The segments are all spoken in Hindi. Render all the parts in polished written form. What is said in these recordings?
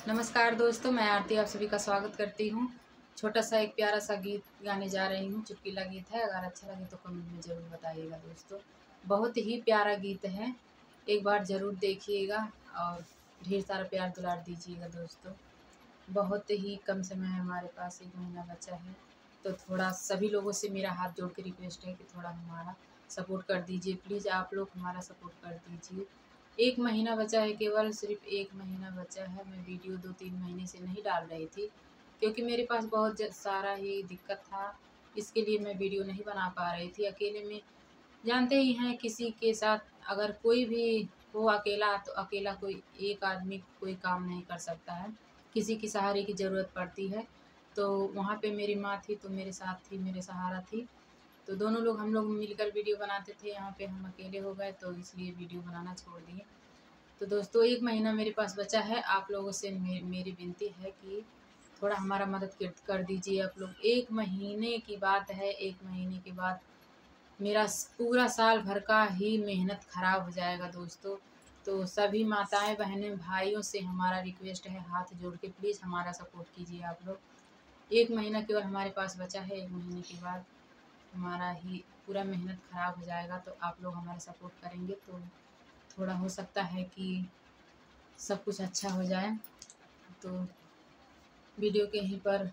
नमस्कार दोस्तों, मैं आरती आप सभी का स्वागत करती हूँ। छोटा सा एक प्यारा सा गीत गाने जा रही हूँ। चुटकीला गीत है। अगर अच्छा लगे तो कमेंट में ज़रूर बताइएगा दोस्तों। बहुत ही प्यारा गीत है, एक बार ज़रूर देखिएगा और ढेर सारा प्यार दुलार दीजिएगा दोस्तों। बहुत ही कम समय है हमारे पास, 1 महीना बचा है, तो थोड़ा सभी लोगों से मेरा हाथ जोड़ के रिक्वेस्ट है कि थोड़ा हमारा सपोर्ट कर दीजिए। प्लीज़ आप लोग हमारा सपोर्ट कर दीजिए। 1 महीना बचा है, केवल सिर्फ 1 महीना बचा है। मैं वीडियो 2-3 महीने से नहीं डाल रही थी क्योंकि मेरे पास बहुत सारा ही दिक्कत था। इसके लिए मैं वीडियो नहीं बना पा रही थी। अकेले में जानते ही हैं, किसी के साथ अगर कोई भी हो अकेला, तो अकेला कोई एक आदमी कोई काम नहीं कर सकता है, किसी की सहारे की ज़रूरत पड़ती है। तो वहाँ पे मेरी माँ थी, तो मेरे साथ थी, मेरे सहारा थी। तो दोनों लोग हम लोग मिलकर वीडियो बनाते थे। यहाँ पे हम अकेले हो गए, तो इसलिए वीडियो बनाना छोड़ दिए। तो दोस्तों 1 महीना मेरे पास बचा है। आप लोगों से मेरी विनती है कि थोड़ा हमारा मदद कर दीजिए आप लोग। 1 महीने की बात है, 1 महीने के बाद मेरा पूरा साल भर का ही मेहनत ख़राब हो जाएगा दोस्तों। तो सभी माताएं बहनें भाइयों से हमारा रिक्वेस्ट है, हाथ जोड़ के प्लीज़ हमारा सपोर्ट कीजिए आप लोग। 1 महीना केवल हमारे पास बचा है। 1 महीने के बाद हमारा ही पूरा मेहनत ख़राब हो जाएगा। तो आप लोग हमारा सपोर्ट करेंगे तो थोड़ा हो सकता है कि सब कुछ अच्छा हो जाए। तो वीडियो के यहीं पर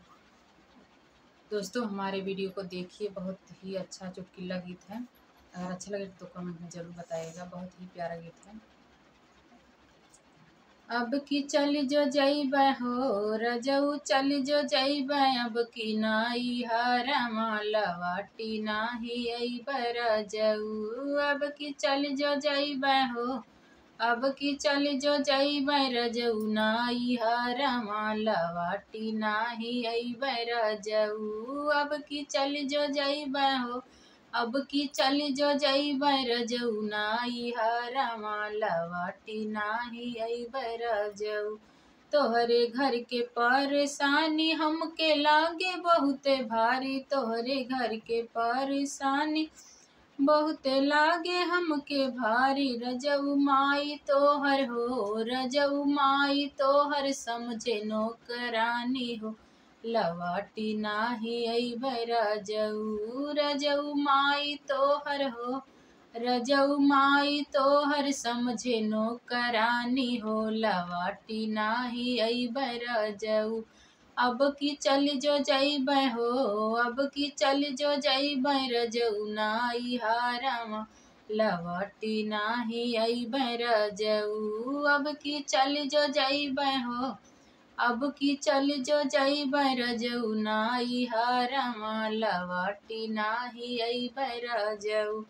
दोस्तों हमारे वीडियो को देखिए। बहुत ही अच्छा चुटकुला गीत है। अगर अच्छा लगे तो कमेंट में ज़रूर बताइएगा। बहुत ही प्यारा गीत है। अब की चल जो जइबै हो रजऊ, चल जो जइबै अब की नाई हरमा लवाटी नाही अइबै रजऊ। अब की चल जो जइबै हो, अब की चल जो जइबै रजऊ, नाई हरमा लवाटी नाही अइबै रजऊ। अब की चल जो जइबै हो, अब की चल जो जइबै रजऊ, नाई हरमा लवाटी नाही अइबै रजऊ। तोहरे घर के परेशानी हमके लागे बहुते भारी, तोहरे घर के परेशानी बहुते लागे हमके भारी। रजऊ माई तोहर हो, रजऊ माई तोहर समझे नौकरानी हो, लवाटी नाही अइबै रजऊ। रजऊ माई तोहर हो, रजऊ माई तोहर समझे नौकरानी हो, लवाटी नाही अइबै रजऊ। अब की चल जो जइबै हो, अब की चल जो जइबै रजऊ, नाई हरमा लवाटी नाही अइबै रजऊ। अब की चल जो जइबै हो, अब की चल जो जइबै रजऊ, नाई हरमा लवाटी नाही अइबै रजऊ।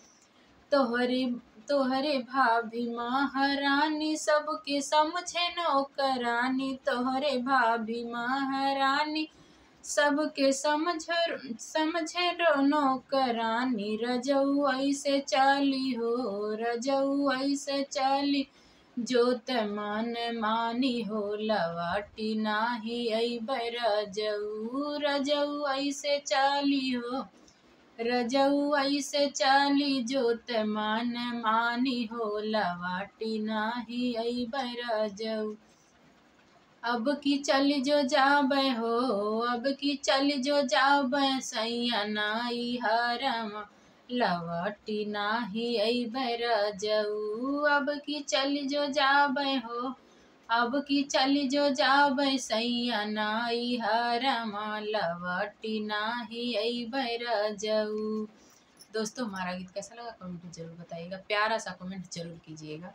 तोहरे तोहरे भाभी महारानी सबके समझे नौकरानी, तोहरे भाभी महारानी सबके समझे नौकरानी। रजऊ ऐसे चाली हो, रजऊ ऐसे चाली जोत मन मानी हो, लवाटी नाही अइबै रजऊ। रजऊ ऐसे चाली हो, रजऊ ऐसे चाली जोत मन मानी हो, लवाटी नाही अइबै रजऊ। अब की चल जो जाबै हो, अब की चल जो जाबै सैया, नाई हरमा लवाटी नाही अइबै रजऊ। अब की चल जो जाबै हो, अब की चल जो जाबै सैया, नाई हरमा लवाटी नाही अइबै रजऊ। दोस्तों हमारा गीत कैसा लगा कमेंट में ज़रूर बताइएगा। प्यारा सा कमेंट ज़रूर कीजिएगा।